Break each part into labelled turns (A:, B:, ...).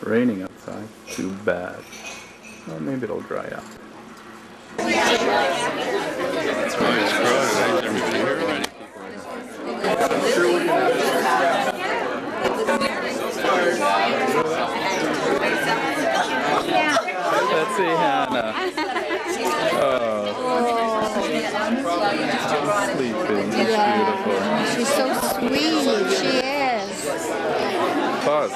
A: Raining outside. Too bad. Well, maybe it'll dry up. Let's see Hannah. Oh. Sleeping. Beautiful.
B: She's so sweet. She is.
A: Pause.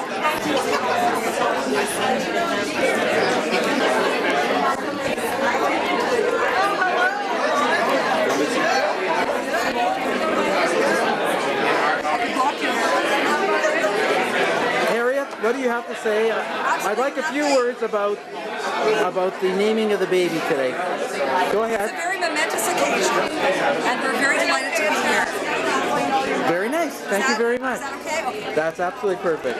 C: Harriet, what do you have to say? I'd like a few words about the naming of the baby today. Go ahead.
D: It's a very momentous occasion, and we're very delighted to be here.
C: Very nice. Thank you very much.
D: Is that okay? Okay.
C: That's absolutely perfect.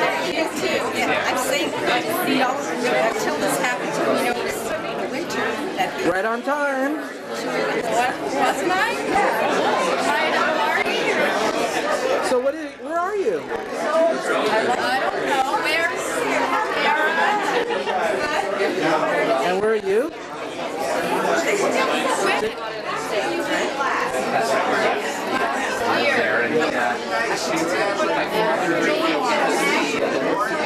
D: I'm saying, until this happened to me, this winter, that
C: Right on time.
D: wasn't I?
C: So where are you?
D: I don't know. Where's
C: And where are you?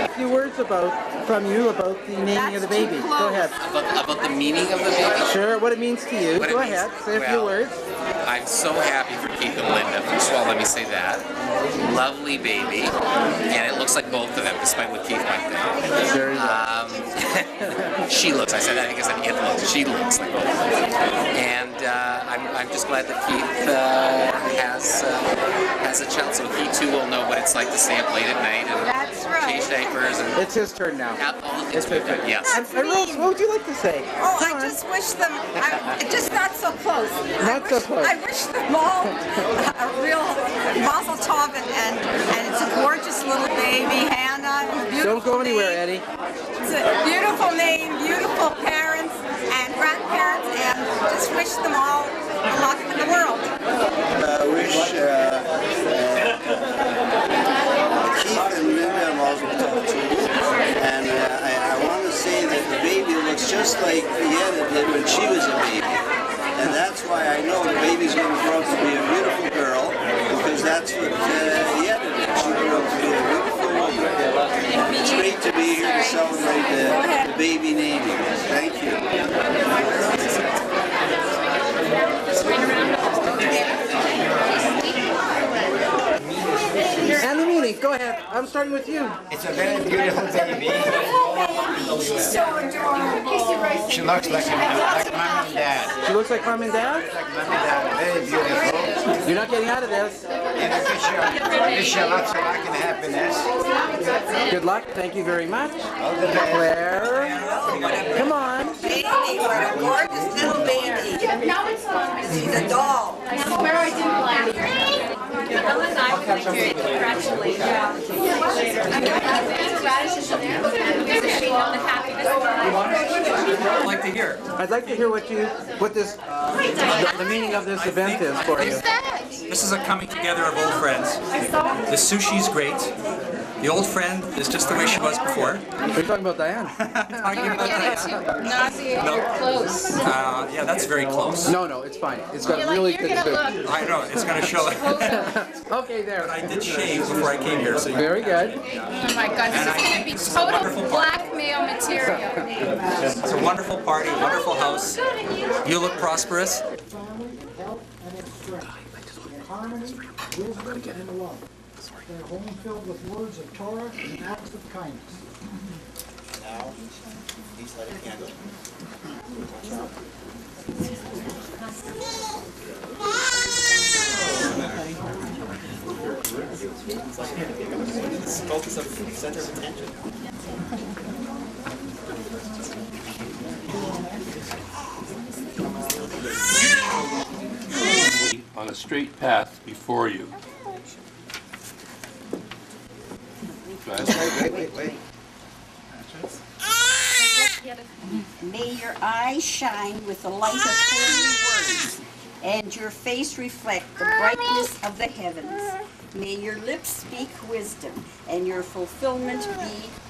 C: A few words from you about the naming of the baby. Go ahead.
E: About the meaning of the baby?
C: Sure, what it means to you.
E: What it
C: Go
E: means-
C: ahead. Say a few
E: well,
C: words.
E: I'm so happy for Keith and Linda. First of all, let me say that. Lovely baby. And it looks like both of them, despite what Keith might think.
C: Very good.
E: She looks, I think I said it looks. She looks like both of them. And I'm just glad that Keith has a child, so he too will know what it's like to stay up late at night and
D: That's right.
E: change diapers and
C: It's his turn now.
E: all the things we've done. Yes.
C: And Rose, what would you like to say?
D: Oh,
C: Come
D: I
C: on.
D: just wish them, just not so close.
C: Not so close.
D: I wish them all a real mazel tov, and it's a gorgeous little baby, Hannah. Beautiful
C: Don't go anywhere,
D: name.
C: Eddie.
D: It's a beautiful name, beautiful parents and grandparents, and just wish them all luck in the world.
F: Wish Keith and Linda mazel tov to you. And I want to say that the baby looks just like Yetta did when she was a baby. And that's why I know the baby's going to grow up to be a beautiful girl, because that's what Yetta did. She grew up to be a beautiful woman. It's great to be here to celebrate the baby naming. Thank you.
C: And the meaning. Go ahead. I'm starting with you.
G: It's a very beautiful baby. She looks like mom and dad.
C: She looks like mom and dad.
G: Like mom and dad, very beautiful.
C: You're not getting out of this.
G: And I wish you lots of luck and happiness.
C: Good luck. Thank you very much.
G: All the best.
C: Claire, come on.
D: Baby, what a gorgeous little baby. She's a doll.
H: I'd like to hear.
C: I'd like to hear what the meaning of this event is for you.
H: This is a coming together of old friends. The sushi's great. The old friend is just the way she was before.
C: We're talking about Diane.
H: Talking about that.
B: You're close.
H: Yeah, that's very close.
C: No, it's fine. It's got really good food.
H: I know, it's going to show.
C: Okay, there.
H: I did shave before I came here, so
C: Very good.
B: Oh my God, this is going to be total blackmail material.
H: it's a wonderful party, wonderful house. You look prosperous.
I: Harmony, wisdom, and love. Their home filled with words of Torah and acts of kindness.
F: Now, please light a candle. Focus of center of attention.
A: On a straight path before you.
F: Wait.
D: May your eyes shine with the light of holy words, and your face reflect the brightness of the heavens. May your lips speak wisdom, and your fulfillment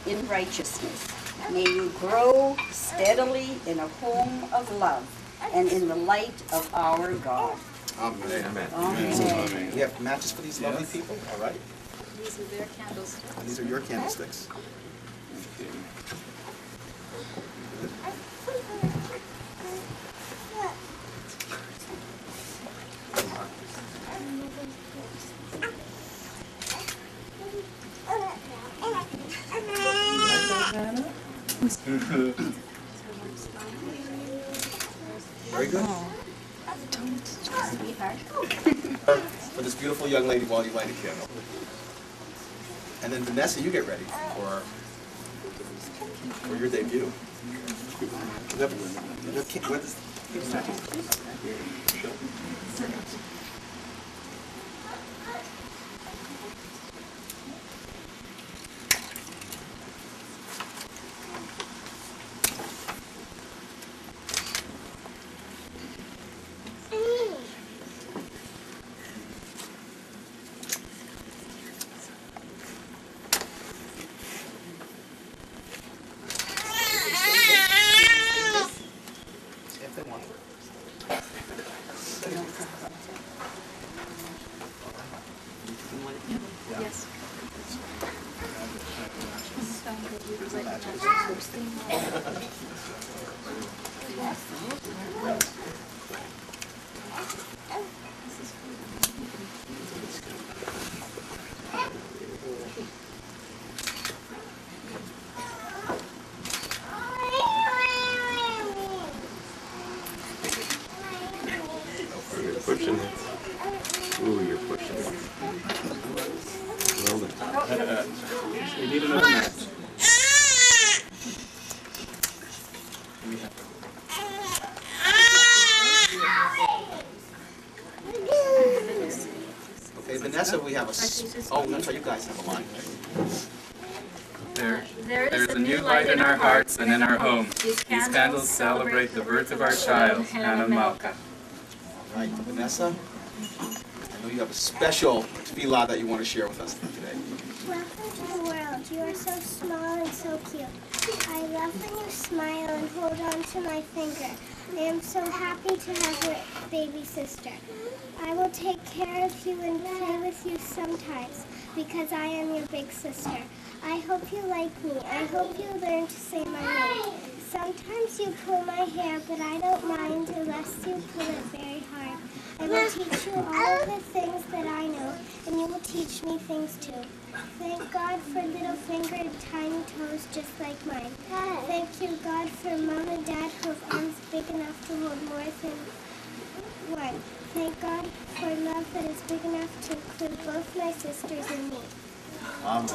D: be in righteousness. May you grow steadily in a home of love and in the light of our God.
J: Amen. Amen.
D: Amen.
J: We have matches for these lovely people, all right?
B: These are their candlesticks.
J: And these are your candlesticks. Very good. For this beautiful young lady while you light a candle. And then Vanessa, you get ready for your debut.
A: Pushing it. Ooh, you're pushing it. Well done. We need another match.
J: Okay, Vanessa, we have a... Oh, that's right, you guys have a line.
K: There's a new light in our hearts and in our home. These candles celebrate the birth of our child, Hannah Malka.
J: All right, Vanessa, I know you have a special tefillah that you want to share with us today.
L: Welcome to the world. You are so small and so cute. I love when you smile and hold on to my finger. I am so happy to have your baby sister. I will take care of you and play with you sometimes because I am your big sister. I hope you like me. I hope you learn to say my name. Sometimes you pull my hair, but I don't mind unless you pull it very hard. I will teach you all of the things that I know, and you will teach me things too. Thank God for little finger and tiny toes just like mine. Thank you, God, for Mom and Dad who have arms big enough to hold more than one. Thank God for love that is big enough to include both my sisters and me.
J: Amen.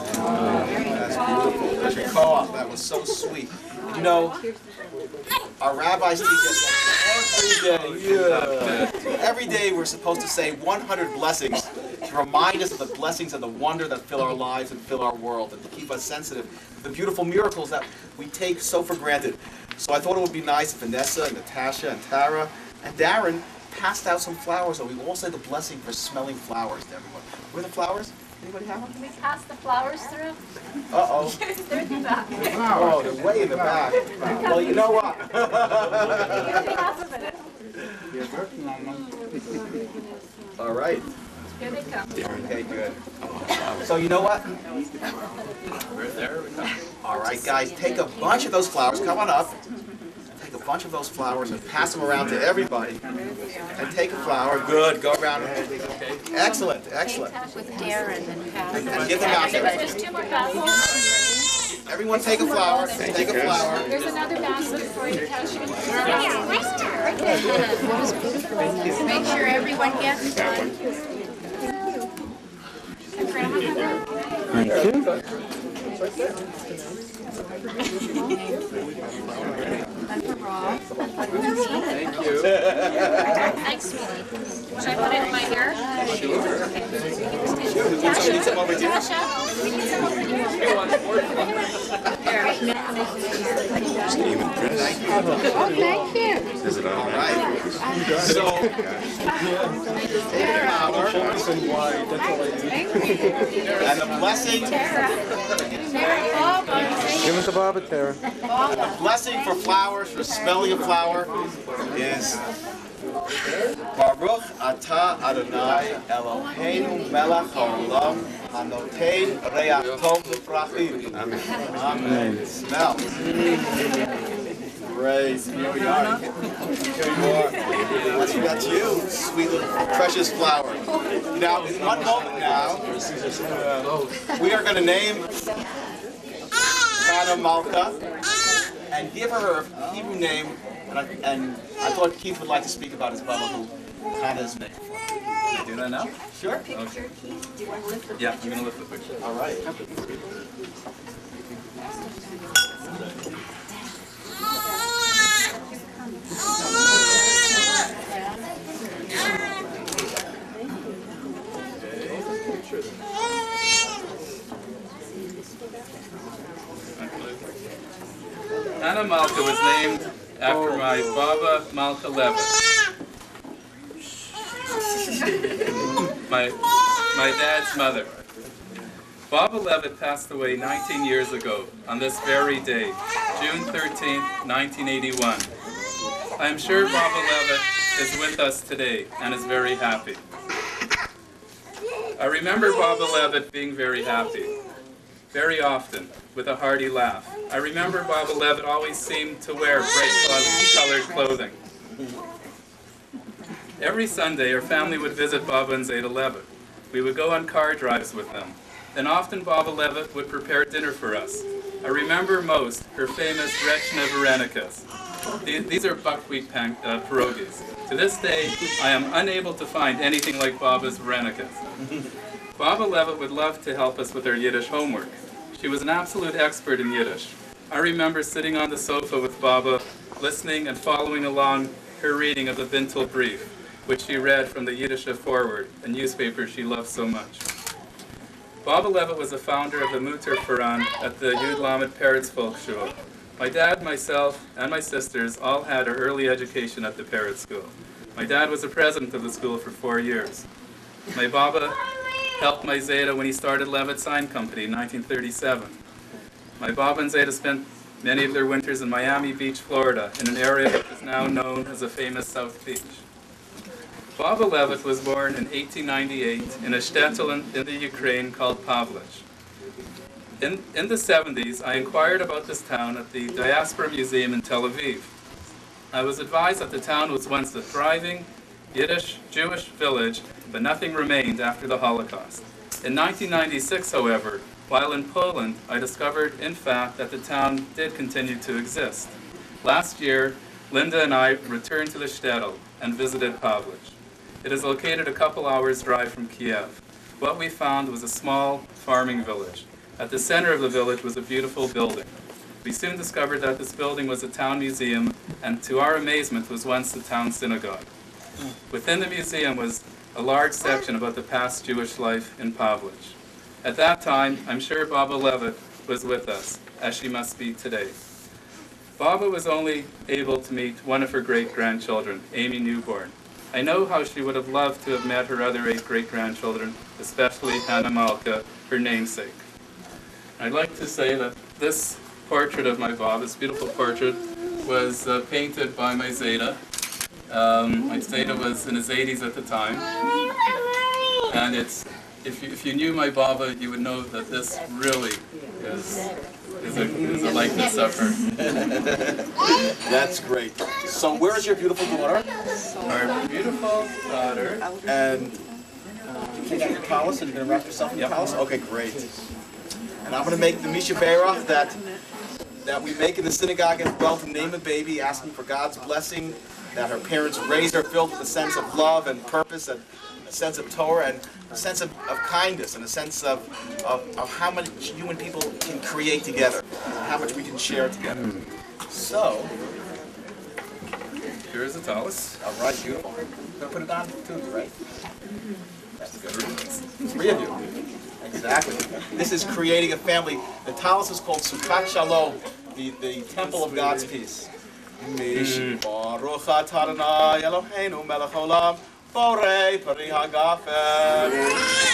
J: That's beautiful. Co-op, that was so sweet. You know, our rabbis teach us that every day we're supposed to say 100 blessings to remind us of the blessings and the wonder that fill our lives and fill our world, and to keep us sensitive to the beautiful miracles that we take so for granted. So I thought it would be nice if Vanessa and Natasha and Tara and Darren passed out some flowers, so we all say the blessing for smelling flowers to everyone. Where are the flowers? Anybody have them?
B: Can we pass the flowers through?
J: Uh-oh.
B: They're in the back.
J: Oh, they're way in the back. Well, you know what? All right.
B: Here they come.
J: Okay, good. So you know what? All right, guys, take a bunch of those flowers. Come on up. Take a bunch of those flowers and pass them around to everybody. And take a flower. Good. Go around. Excellent. Excellent.
B: With Darren
J: And give them out there.
B: Just two more baskets.
J: Everyone take a flower. Take a flower.
B: There's another basket for you to touch. Make sure everyone gets one.
C: Thank you.
K: Thank you.
B: Thanks, sweetie. Should I put it in my hair?
J: Sure. Need some over here.
B: Thank you.
A: Is it all
J: right? So, and the blessing,
C: Give it to Bob and Tara.
J: the blessing for flowers, for smelling a flower, is Baruch Atah Adonai Eloheinu Melech HaOlam Hanotein Reach Tov L'Prachim. Amen. Smell. Great. Here we are. Here you are. That's you, sweet little precious flower. Now, in one moment now, we are going to name Hannah Malka and give her her Hebrew name. And I thought Keith would like to speak about his Baba, who Hannah is named for.
K: Can I do that now?
J: Sure.
K: Okay. Yeah, I'm going to lift the picture.
J: All right.
K: Hannah Malka was named after my Baba Malka Levitt. my dad's mother. Baba Levitt passed away 19 years ago on this very day, June 13, 1981. I am sure Baba Levitt is with us today and is very happy. I remember Baba Levitt being very happy, very often, with a hearty laugh. I remember Baba Levitt always seemed to wear bright-colored clothing. Every Sunday, our family would visit Baba and Zeta Levitt. We would go on car drives with them. And often Baba Levitt would prepare dinner for us. I remember most her famous Rechna Varenikas. These are buckwheat pierogies. To this day, I am unable to find anything like Baba's Varenikas. Baba Levitt would love to help us with our Yiddish homework. She was an absolute expert in Yiddish. I remember sitting on the sofa with Baba, listening and following along her reading of the Bintel Brief, which she read from the Yiddish Forward, a newspaper she loved so much. Baba Levitt was the founder of the Mutter Verein at the Yud Lamed Peretz Volksschule. My dad, myself, and my sisters all had our early education at the Peretz School. My dad was the president of the school for 4 years. My Baba helped my Zeta when he started Levitt Sign Company in 1937. My Baba and Zeta spent many of their winters in Miami Beach, Florida, in an area that is now known as the famous South Beach. Baba Levitt was born in 1898 in a shtetl in the Ukraine called Pavlich. In the 70s, I inquired about this town at the Diaspora Museum in Tel Aviv. I was advised that the town was once a thriving Yiddish Jewish village, but nothing remained after the Holocaust. In 1996, however, while in Poland, I discovered, in fact, that the town did continue to exist. Last year, Linda and I returned to the shtetl and visited Pavlich. It is located a couple hours' drive from Kiev. What we found was a small farming village. At the center of the village was a beautiful building. We soon discovered that this building was a town museum, and to our amazement was once the town synagogue. Within the museum was a large section about the past Jewish life in Pavlich. At that time, I'm sure Baba Levitt was with us, as she must be today. Baba was only able to meet one of her great-grandchildren, Amy Newborn. I know how she would have loved to have met her other 8 great-grandchildren, especially Hannah Malka, her namesake. I'd like to say that this portrait of my Baba, this beautiful portrait, was painted by my Zeta. My Zeta was in his 80s at the time. And it's, if you knew my Baba, you would know that this really is a likeness of her.
J: That's great. So where is your beautiful daughter?
K: Our beautiful daughter.
J: And you take out your tallis and you're going to wrap yourself in your tallis? Okay, great. And I'm going to make the Misha Beirach that we make in the synagogue as well, to name a baby, asking for God's blessing, that her parents raise her filled with a sense of love and purpose, and a sense of Torah, and a sense of kindness, and a sense of how much human people can create together, how much we can share together. So,
K: here's the tallis.
J: All right, beautiful. Gonna put it on too, right? That's good. 3 of you. Exactly. This is creating a family. The talus is called Sukkot Shalom, the temple of God's peace. Baruch atah Adonai Eloheinu melech haolam, borei peri hagafen.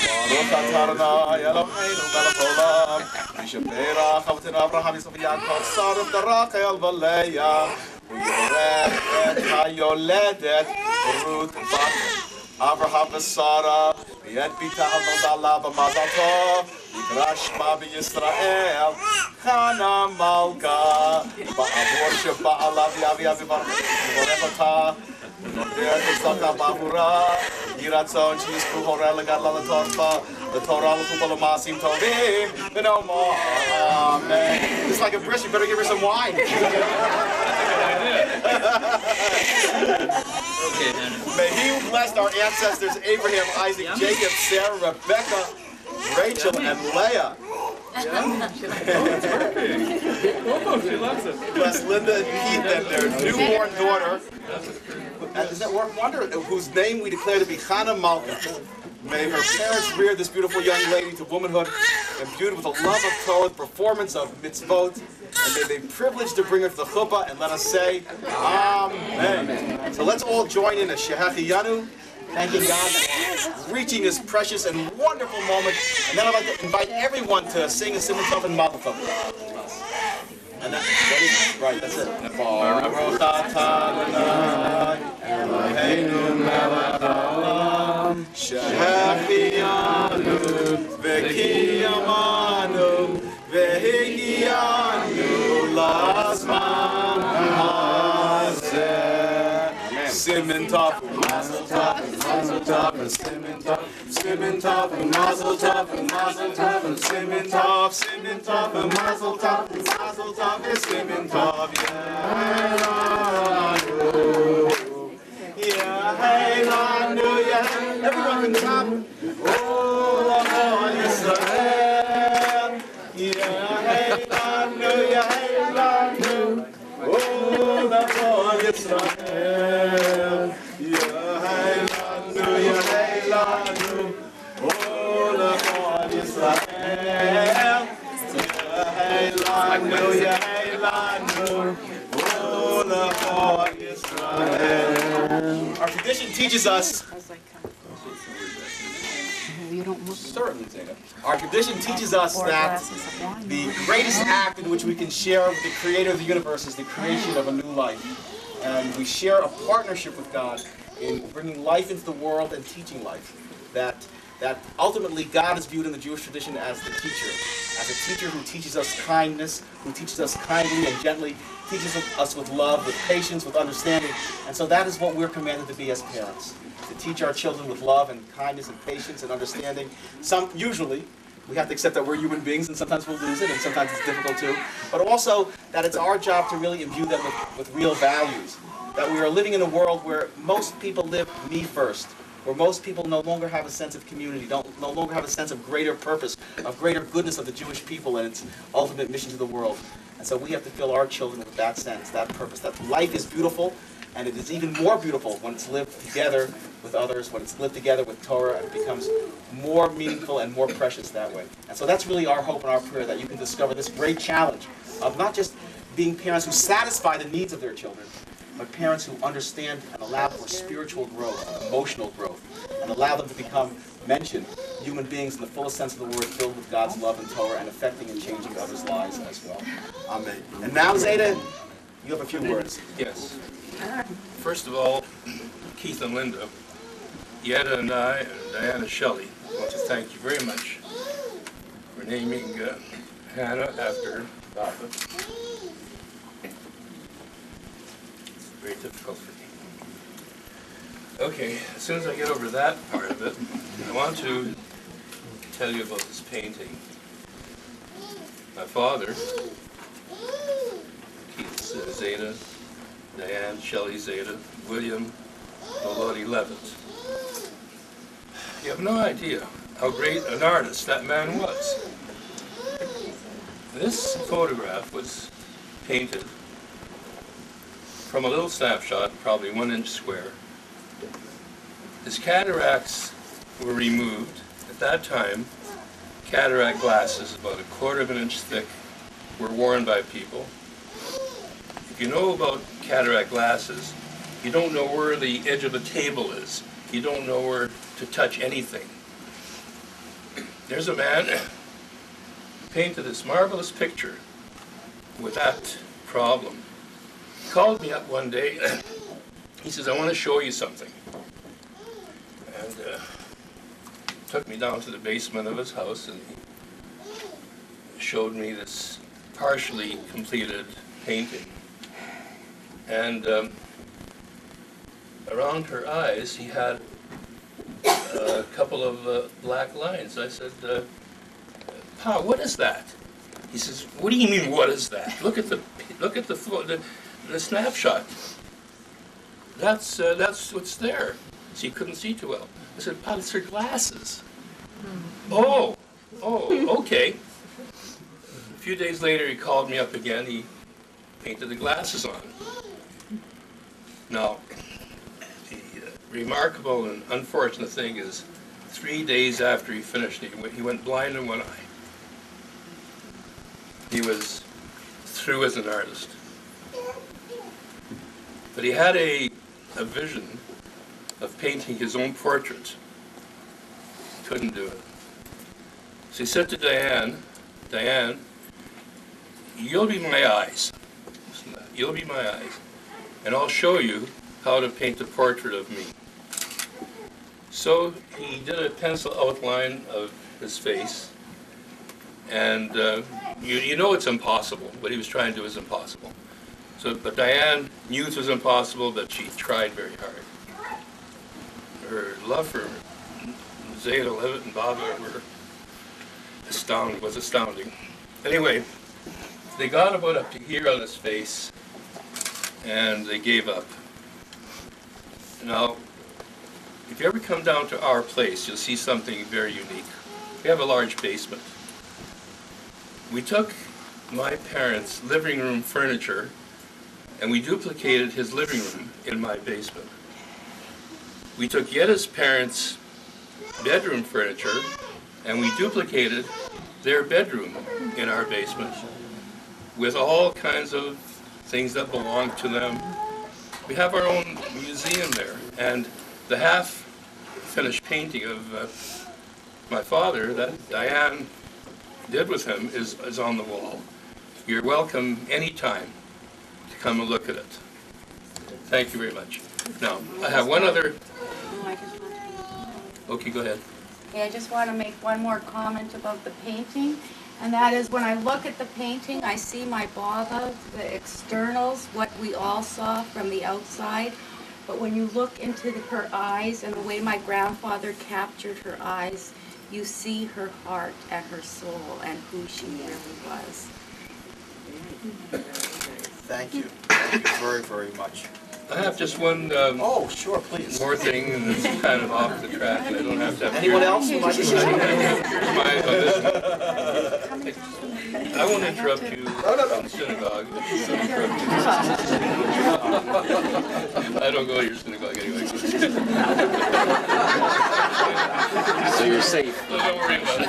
J: Baruch atah Adonai Eloheinu melech haolam, mishaberach avotenu Avraham Yitzchak v'Yaakov saruf Rachel v'Leah, uyorech et hayoledet Ruth bat Avraham v'Sara, v'et bita hanolda la b'mazal tov, יקרא שמה בישראל, חנה מלכה, בעבור שבעלה ויביא וברך אותה, ונותן לצדקה בעבורה, יהי רצון שיזכו הוריה לגדלה לתורה לחופה למעשים טובים, ונאמר אמן. It's like a bris, you better give her some wine.
A: Okay, then.
J: May he who blessed our ancestors, Abraham, Isaac, Jacob, Sarah, Rebecca, Rachel, and Leah.
K: She loves it.
J: Bless Linda and Keith and their newborn daughter. Does that work? Wonder whose name we declare to be Chana Malka. May her parents rear this beautiful young lady to womanhood, imbued with a love of Torah, performance of mitzvot, and may they privilege to bring her to the chuppah, and let us say, Amen. So let's all join in a Shehecheyanu, thanking God for reaching this precious and wonderful moment. And then I'd like to invite everyone to sing a Simon Tov and Mazel Tov. And that's ready? Right, that's it. Baruch atah Adonai Eloheinu melech haolam, shehecheyanu v'kiyamanu v'higianu lazman hazeh. Simon Tov and Mazel Tov and Mazel Tov and Simon Tov, Simon Tov and Mazel Tov and Mazel Tov and Simon Tov, Simon Tov and Mazel Tov and Mazel Tov and Simon Tov. Yehelanu, Yehelanu, everyone can clap. Oh, Lord Yisrael. Yehelanu, Yehelanu. Oh, Lord Yisrael. Yehelanu, Yehelanu. Oh, Lord Yisrael. Yehelanu, Yehelanu. Oh, Lord Yisrael. Our tradition teaches us. Certainly, Zeta. Our tradition teaches us that the greatest act in which we can share with the Creator of the universe is the creation of a new life. And we share a partnership with God in bringing life into the world and teaching life. That ultimately God is viewed in the Jewish tradition as the teacher who teaches us kindness, who teaches us kindly and gently, teaches us with love, with patience, with understanding. And so that is what we're commanded to be as parents, to teach our children with love and kindness and patience and understanding. Usually, we have to accept that we're human beings and sometimes we'll lose it and sometimes it's difficult too. But also that it's our job to really imbue them with real values. That we are living in a world where most people live me first, where most people no longer have a sense of community, no longer have a sense of greater purpose, of greater goodness of the Jewish people and its ultimate mission to the world. And so we have to fill our children with that sense, that purpose, that life is beautiful, and it is even more beautiful when it's lived together with others, when it's lived together with Torah, and it becomes more meaningful and more precious that way. And so that's really our hope and our prayer, that you can discover this great challenge of not just being parents who satisfy the needs of their children, but parents who understand and allow for spiritual growth, emotional growth, and allow them to become mentioned human beings in the fullest sense of the word, filled with God's love and Torah, and affecting and changing others' lives as well. Amen. And now, Zeta, you have a few words.
K: Yes. First of all, Keith and Linda, Yetta and I, and Diana Shelley, I want to thank you very much for naming Hannah after Papa. Very difficult for me. Okay, as soon as I get over that part of it, I want to tell you about this painting. My father, Keith Zeta, Diane Shelley Zeta, William Melody Levitt. You have no idea how great an artist that man was. This photograph was painted from a little snapshot, probably 1 inch square. His cataracts were removed. At that time,
M: cataract glasses about 1/4 of an inch thick were worn by people. If you know about cataract glasses, you don't know where the edge of a table is. You don't know where to touch anything. There's a man who painted this marvelous picture with that problem. He called me up one day. He says, I want to show you something. And took me down to the basement of his house, and he showed me this partially completed painting. And around her eyes, he had a couple of black lines. I said, Pa, what is that? He says, what do you mean, what is that? Look at the snapshot. That's what's there. So you couldn't see too well. I said, Pa, it's her glasses. Oh, okay. A few days later, he called me up again. He painted the glasses on. Now, the remarkable and unfortunate thing is, 3 days after he finished it, he went blind in one eye. He was through as an artist. But he had a vision of painting his own portrait. Couldn't do it. So he said to Diane, Diane, you'll be my eyes. You'll be my eyes. And I'll show you how to paint a portrait of me. So he did a pencil outline of his face. And you know it's impossible. What he was trying to do is impossible. So, but Diane knew it was impossible, but she tried very hard. Her love for Zeta Levitt and Baba was astounding. Anyway, they got about up to here on his face, and they gave up. Now, if you ever come down to our place, you'll see something very unique. We have a large basement. We took my parents' living room furniture and we duplicated his living room in my basement. We took Yetta's parents' bedroom furniture and we duplicated their bedroom in our basement with all kinds of things that belong to them. We have our own museum there, and the half-finished painting of my father that Diane did with him is on the wall. You're welcome anytime to come and look at it. Thank you very much. Now, I have one other... Okay, go ahead.
B: Okay, I just want to make one more comment about the painting, and that is when I look at the painting, I see my Baba, the externals, what we all saw from the outside, but when you look into her eyes and the way my grandfather captured her eyes, you see her heart and her soul and who she really was.
J: Thank you. Thank you very, very much.
M: I have just one
J: oh, sure, please.
M: more thing, and it's kind of off the track, and I don't have to have...
J: Anyone else who might be
M: I won't interrupt you in the synagogue. I don't go to your synagogue anyway.
E: So you're safe.
M: So don't worry about it.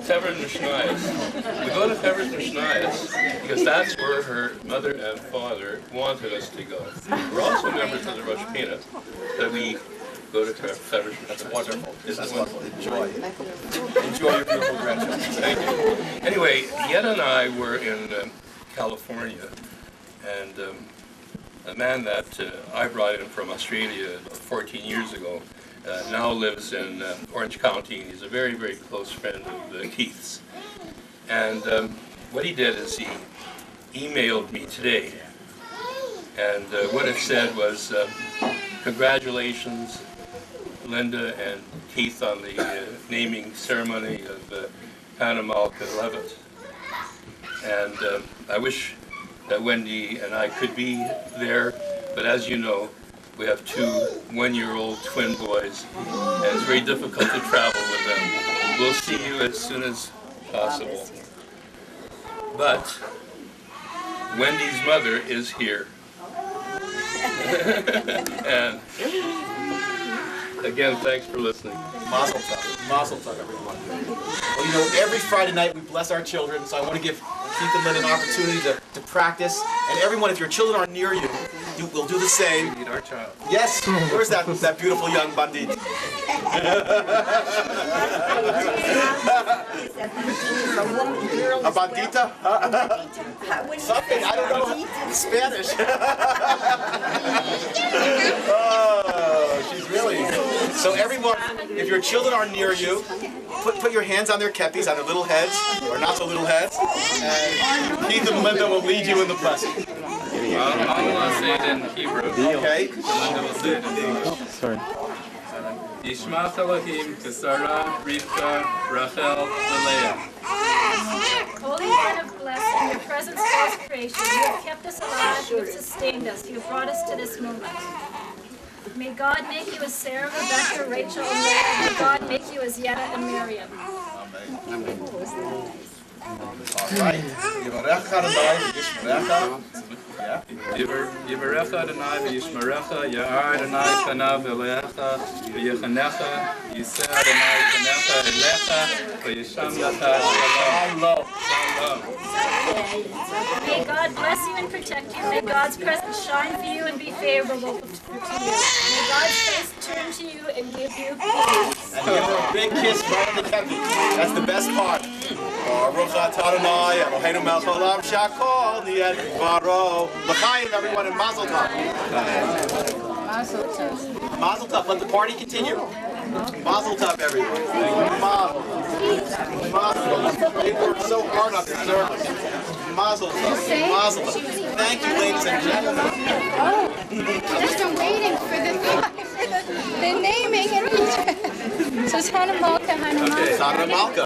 M: Tevras Mishnayos. We go to Tevras Mishnayos because that's where her mother and father wanted us to go. We're also members of the Rosh Hashanah that we go to Tevras Mishnayos.
J: That's wonderful. That's wonderful. Enjoy. Enjoy your beautiful grandchildren.
M: Thank you. Anyway, Yetta and I were in California, and a man that I brought in from Australia about 14 years ago now lives in Orange County, and he's a very, very close friend of Keith's. And what he did is he emailed me today, and what it said was, congratulations, Linda and Keith, on the naming ceremony of Hannah Malka Levitt. And I wish that Wendy and I could be there, but as you know, we have 2 one-year-old twin boys, and it's very difficult to travel with them. We'll see you as soon as possible. But Wendy's mother is here. And again, thanks for listening.
J: Mazel tov, everyone. Well, you know, every Friday night we bless our children, so I want to give Keith and Lynn an opportunity to practice. And everyone, if your children are near you, will do the same.
K: Meet our child.
J: Yes, where's that beautiful young bandit? A bandita? Something, I don't know. Spanish. Oh, she's really. So everyone, if your children are near you, put your hands on their kepis, on their little heads, or not so little heads, and Keith and Linda will lead you in the blessing.
K: I'll say it in Hebrew.
J: Okay.
K: Linda will say it in English.
C: Sorry.
K: Yishmach Elohim Kesara, Rivka, Rachel, Leah.
N: Holy God of blessing, your presence fills creation. You have kept us alive, you have sustained us, you have brought us to this moment. May God make you as Sarah, Rebecca, Rachel, and Leah. May God make you as Yetta and Miriam.
J: All right. Yivarecha Adonai v'yishmerecha. Yeah.
K: Yivarecha Adonai v'yishmerecha, Ya'ar Adonai panav elecha, v'yechanecha, Yiseh Adonai panecha elecha, v'yisham lecha shalom.
N: May God bless you and protect you. May God's presence shine for you and be favorable to you. May God's face turn to you and give you peace.
J: And give her a big kiss right on the kepi. That's the best part. Baruch atah Adonai Eloheinu melech haolam shehakol niyeh b'dvaro. L'chaim, everyone, and Mazel tov.
B: Mazel tov.
J: Mazel tov. Let the party continue. Mazel tov, everyone. Mazel. Mazel. They worked so hard on this service. Mazel tov. Mazel tov. Thank you, ladies and gentlemen.
B: Oh, just been waiting for the naming. So it's Hannah Malka, Hannah Malka.
J: Hannah Malka.